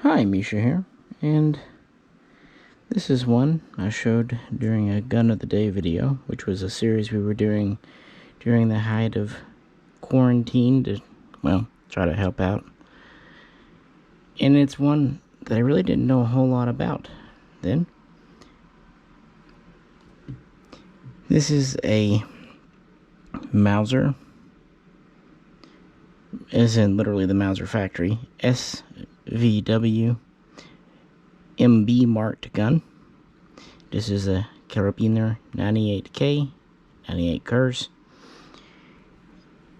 Hi, Misha here, and this is one I showed during a Gun of the Day video, which was a series we were doing during the height of quarantine to, well, try to help out. And it's one that I really didn't know a whole lot about then. This is a Mauser, as in literally the Mauser factory, SVW MB marked gun. This is a Karabiner 98k, 98 Kars,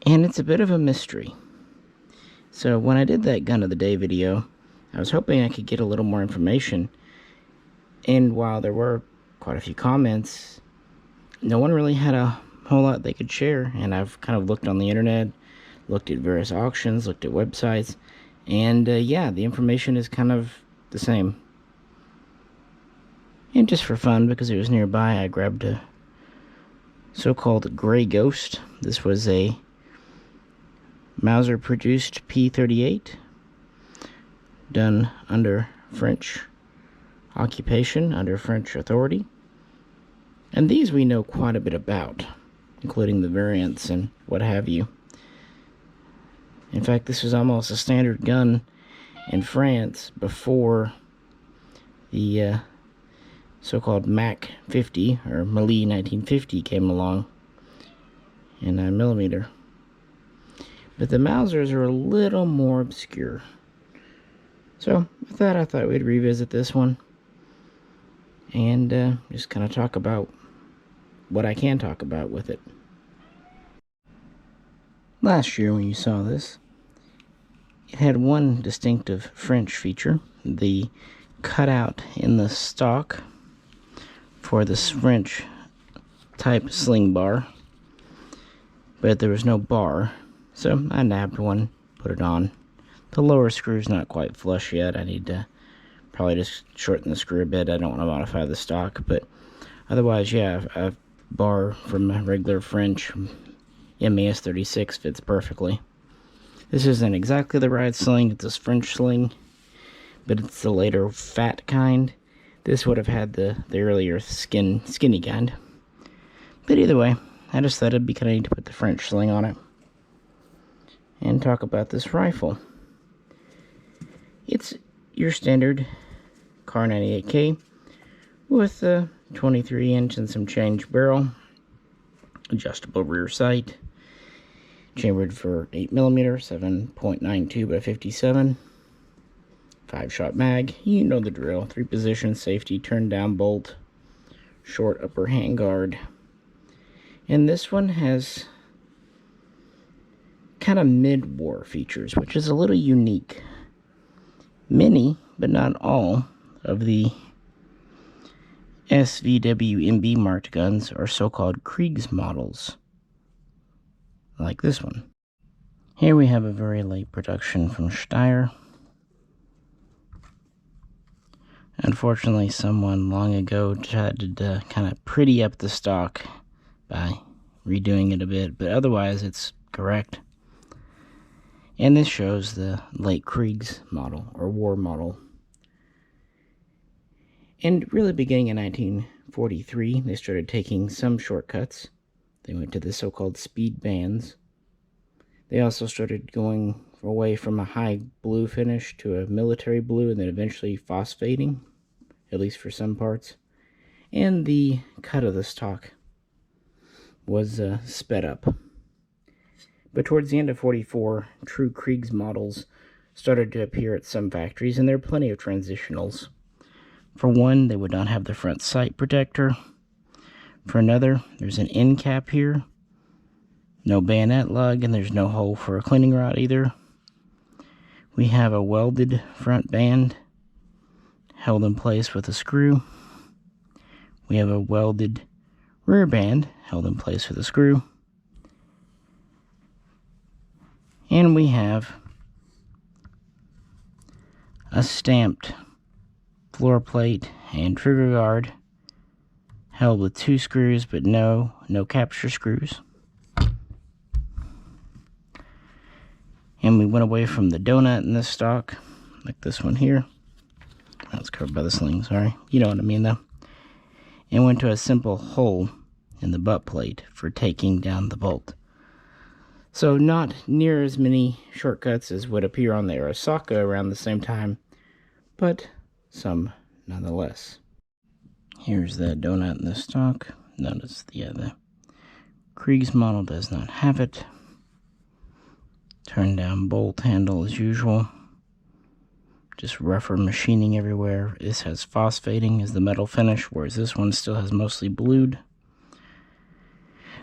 and it's a bit of a mystery. So when I did that Gun of the Day video, I was hoping I could get a little more information, and while there were quite a few comments, no one really had a whole lot they could share. And I've kind of looked on the internet, looked at various auctions, looked at websites, and yeah, the information is kind of the same. And just for fun, because it was nearby, I grabbed a so-called Gray Ghost. This was a Mauser-produced P-38, done under French occupation, under French authority. And these we know quite a bit about, including the variants and what have you. In fact, this was almost a standard gun in France before the so-called Mac 50, or Melee 1950, came along in 9mm. But the Mausers are a little more obscure. So, with that, I thought we'd revisit this one and just kind of talk about what I can talk about with it. Last year when you saw this, it had one distinctive French feature, the cutout in the stock for this French type sling bar, but there was no bar, so I nabbed one, put it on. The lower screw's not quite flush yet. I need to probably just shorten the screw a bit. I don't want to modify the stock, but otherwise, yeah, a bar from a regular French MAS 36 fits perfectly. This isn't exactly the right sling, it's a French sling, but it's the later fat kind. This would have had the earlier skinny kind. But either way, I just thought it'd be kind of neat to put the French sling on it and talk about this rifle. It's your standard Kar.98k with a 23-inch and some change barrel, adjustable rear sight, chambered for 8mm, 7.92 by 57, 5-shot mag. You know the drill. 3-position safety, turn down bolt, short upper handguard. And this one has kind of mid-war features, which is a little unique. Many, but not all, of the SVW MB marked guns are so-called Kriegs models, like this one. Here we have a very late production from Steyr. Unfortunately, someone long ago tried to kind of pretty up the stock by redoing it a bit, but otherwise it's correct. And this shows the late Kriegs model, or war model. And really beginning in 1943, they started taking some shortcuts. They went to the so-called speed bands. They also started going away from a high blue finish to a military blue, and then eventually phosphating, at least for some parts. And the cut of the stock was sped up. But towards the end of 44, true Kriegs models started to appear at some factories, and there are plenty of transitionals. For one, they would not have the front sight protector. For another, there's an end cap here, no bayonet lug, and there's no hole for a cleaning rod either. We have a welded front band held in place with a screw. We have a welded rear band held in place with a screw. And we have a stamped floor plate and trigger guard held with 2 screws, but no capture screws. And we went away from the donut in this stock. like this one here. That's covered by the sling, sorry. You know what I mean, though. And went to a simple hole in the butt plate for taking down the bolt. So not near as many shortcuts as would appear on the Arasaka around the same time, but some nonetheless. Here's the donut in the stock. Notice the Kriegs model does not have it. Turn down bolt handle as usual. Just rougher machining everywhere. This has phosphating as the metal finish, whereas this one still has mostly blued.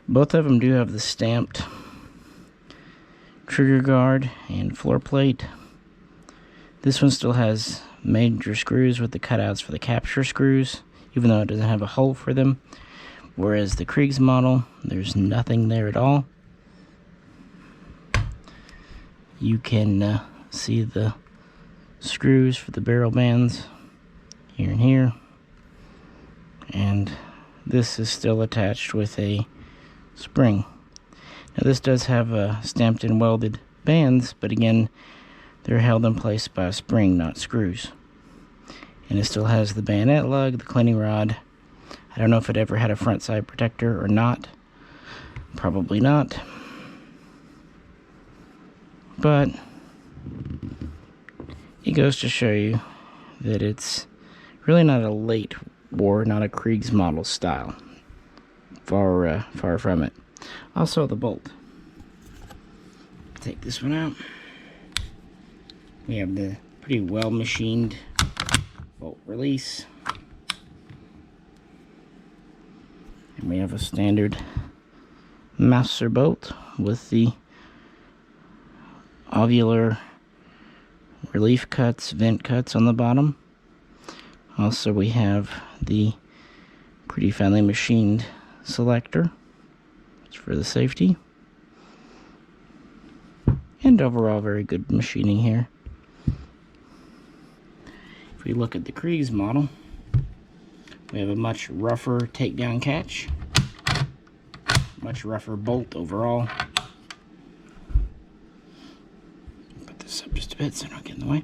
Both of them do have the stamped trigger guard and floor plate. This one still has major screws with the cutouts for the capture screws, even though it doesn't have a hole for them. Whereas the Kriegs model, there's nothing there at all. You can see the screws for the barrel bands here and here. And this is still attached with a spring. Now this does have stamped and welded bands, but again, they're held in place by a spring, not screws. And it still has the bayonet lug, the cleaning rod. I don't know if it ever had a front side protector or not. Probably not. But it goes to show you that it's really not a late war, not a Kriegs model style. Far from it. Also the bolt. Take this one out. We have the pretty well machined bolt release. And we have a standard Mauser bolt with the ovular relief cuts, vent cuts on the bottom. Also we have the pretty finely machined selector. It's for the safety. And overall very good machining here. If we look at the Kriegs model, we have a much rougher takedown catch. Much rougher bolt overall. Put this up just a bit so I don't get in the way.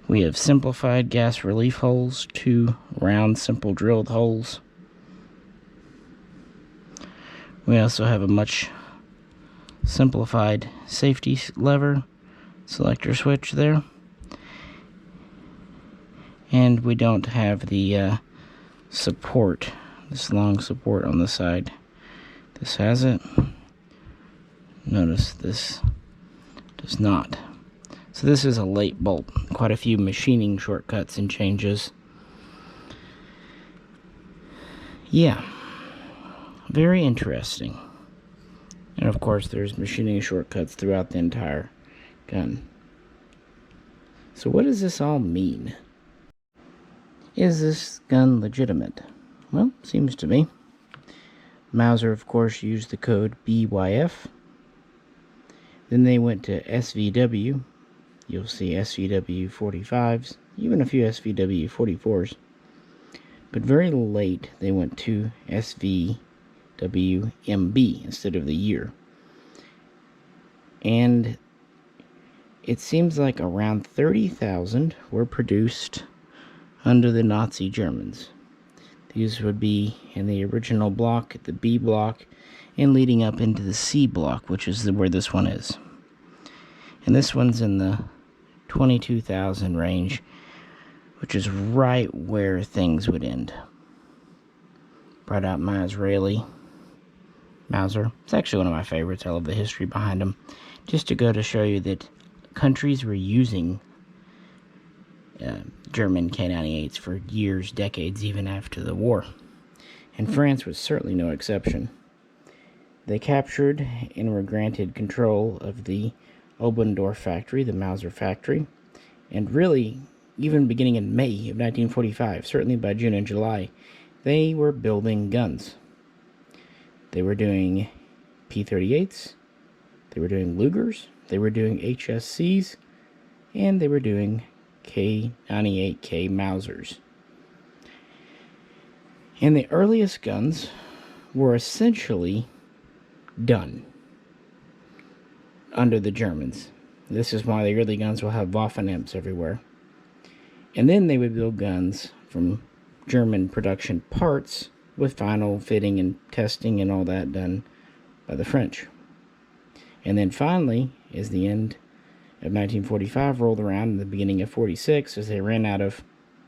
We have simplified gas relief holes, 2 round simple drilled holes. We also have a much simplified safety lever selector switch there. And we don't have the support, this long support on the side. This has it. Notice this does not. So this is a late bolt. Quite a few machining shortcuts and changes. Yeah, very interesting. And of course there's machining shortcuts throughout the entire gun. So what does this all mean? Is this gun legitimate? Well, seems to be. Mauser, of course, used the code BYF. Then they went to SVW. You'll see SVW 45s, even a few SVW 44s. But very late, they went to SVW MB instead of the year. And it seems like around 30,000 were produced under the Nazi Germans. These would be in the original block, the B block, and leading up into the C block, which is where this one is. And this one's in the 22,000 range, which is right where things would end. Brought out my Israeli Mauser. It's actually one of my favorites. I love the history behind them. Just to go to show you that countries were using German K.98s for years, decades, even after the war. And France was certainly no exception. They captured and were granted control of the Oberndorf factory, the Mauser factory, and really, even beginning in May of 1945, certainly by June and July, they were building guns. They were doing P-38s, they were doing Lugers, they were doing HSCs, and they were doing K.98k Mausers. And the earliest guns were essentially done under the Germans. This is why the early guns will have Waffen everywhere. And then they would build guns from German production parts with final fitting and testing and all that done by the French. And then finally, as the end of 1945 rolled around in the beginning of 46, as they ran out of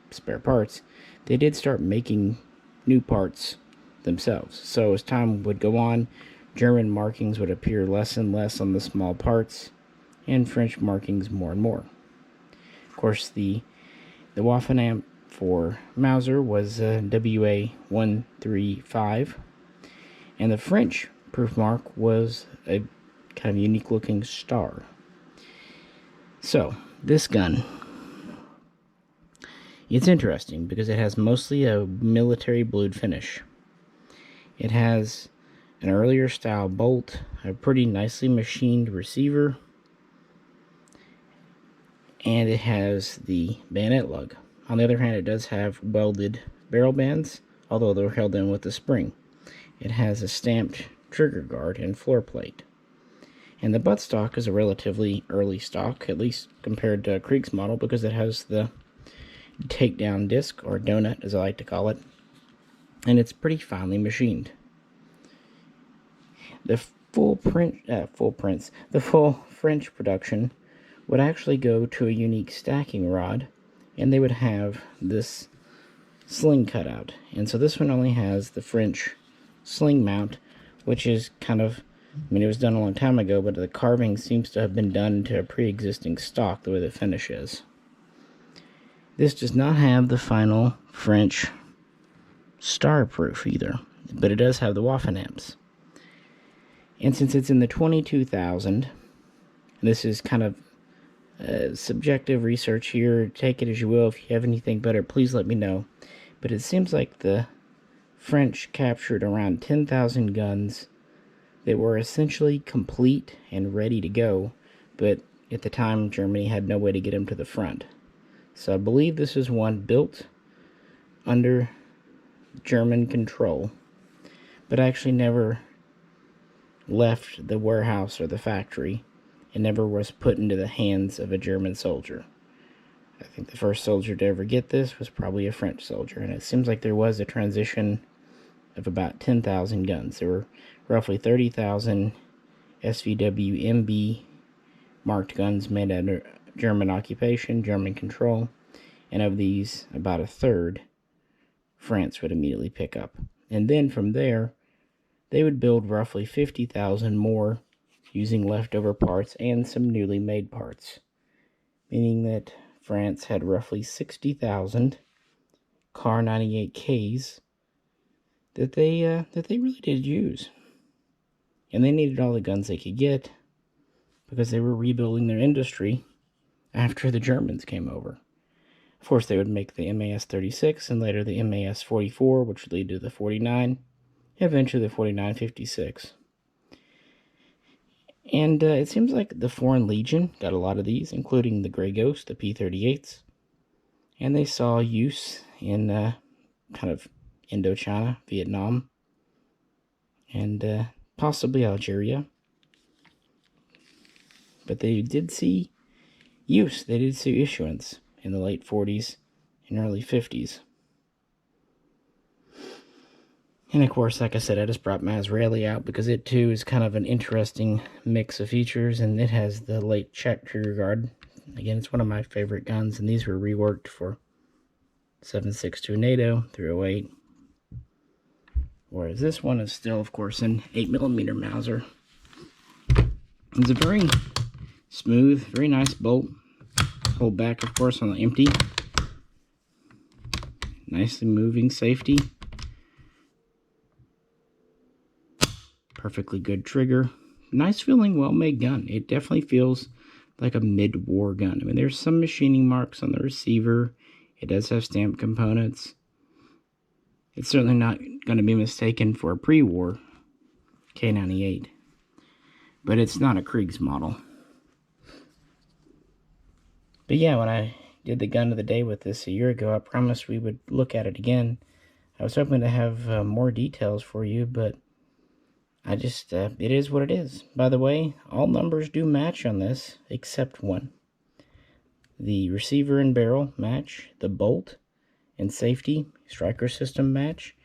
spare parts, they did start making new parts themselves. So as time would go on, German markings would appear less and less on the small parts, and French markings more and more. Of course, the Waffen for Mauser was WA135, and the French proof mark was a kind of unique looking star. So, this gun, it's interesting because it has mostly a military blued finish. It has an earlier style bolt, a pretty nicely machined receiver, and it has the bayonet lug. On the other hand, it does have welded barrel bands, although they're held in with a spring. It has a stamped trigger guard and floor plate. And the buttstock is a relatively early stock, at least compared to Krieg's model, because it has the takedown disc, or donut as I like to call it, and it's pretty finely machined. The full French production would actually go to a unique stacking rod, and they would have this sling cutout. And so this one only has the French sling mount, which is kind of, I mean, it was done a long time ago, but the carving seems to have been done to a pre-existing stock, the way the finish is. This does not have the final French star proof either, but it does have the Waffen. And since it's in the 22,000, this is kind of subjective research here, take it as you will. If you have anything better, please let me know. But it seems like the French captured around 10,000 guns that were essentially complete and ready to go, but at the time Germany had no way to get them to the front. So I believe this is one built under German control, but actually never left the warehouse or the factory, and never was put into the hands of a German soldier. I think the first soldier to ever get this was probably a French soldier, and it seems like there was a transition of about 10,000 guns. There were roughly 30,000 SVW MB marked guns made under German occupation, German control, and of these, about a third France would immediately pick up. And then from there, they would build roughly 50,000 more using leftover parts and some newly made parts, meaning that France had roughly 60,000 Kar.98ks that they really did use. And they needed all the guns they could get because they were rebuilding their industry after the Germans came over. Of course, they would make the MAS-36 and later the MAS-44, which would lead to the 49, eventually the 49-56. And it seems like the Foreign Legion got a lot of these, including the Grey Ghost, the P-38s. And they saw use in kind of Indochina, Vietnam, and possibly Algeria. But they did see use, they did see issuance in the late 40s and early 50s. And of course, like I said, I just brought my Israeli out because it too is kind of an interesting mix of features, and it has the late Czech trigger guard. Again, it's one of my favorite guns, and these were reworked for 7.62 NATO 308. Whereas this one is still, of course, an 8mm Mauser. It's a very smooth, very nice bolt. Hold back, of course, on the empty. Nicely moving safety. Perfectly good trigger. Nice feeling, well-made gun. It definitely feels like a mid-war gun. I mean, there's some machining marks on the receiver. It does have stamped components. It's certainly not going to be mistaken for a pre-war K98. But it's not a Krieg's model. But yeah, when I did the gun of the day with this a year ago, I promised we would look at it again. I was hoping to have more details for you, but it is what it is. By the way, all numbers do match on this, except one. The receiver and barrel match, the bolt and safety striker system match,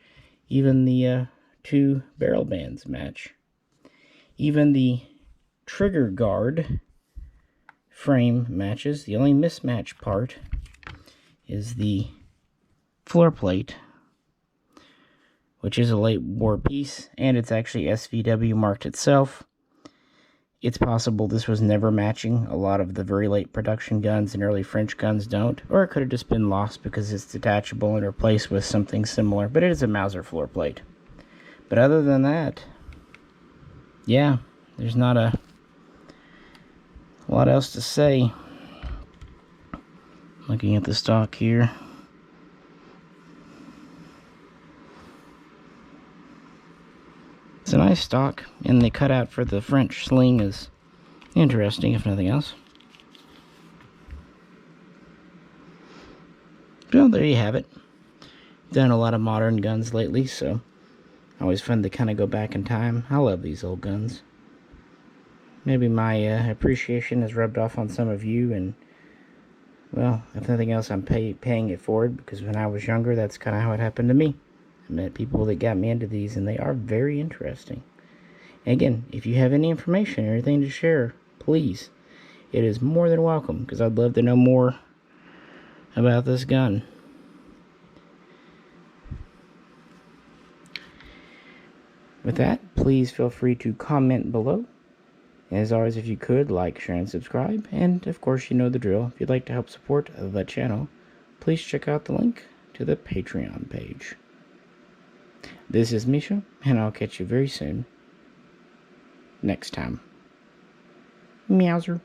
even the 2 barrel bands match. Even the trigger guard frame matches. The only mismatch part is the floor plate, which is a late war piece, and it's actually SVW marked itself. It's possible this was never matching. A lot of the very late production guns and early French guns don't, or it could have just been lost because it's detachable and replaced with something similar, but it is a Mauser floor plate. But other than that, yeah, there's not a lot else to say. Looking at the stock here. It's a nice stock, and the cutout for the French sling is interesting, if nothing else. Well, there you have it. Done a lot of modern guns lately, so always fun to kind of go back in time. I love these old guns. Maybe my appreciation has rubbed off on some of you, and, well, if nothing else, I'm paying it forward, because when I was younger, that's kind of how it happened to me. I met people that got me into these, and they are very interesting. Again, if you have any information or anything to share, please, it is more than welcome, because I'd love to know more about this gun. With that, please feel free to comment below. As always, if you could, like, share, and subscribe. And, of course, you know the drill. If you'd like to help support the channel, please check out the link to the Patreon page. This is Misha, and I'll catch you very soon. Next time. Mauser.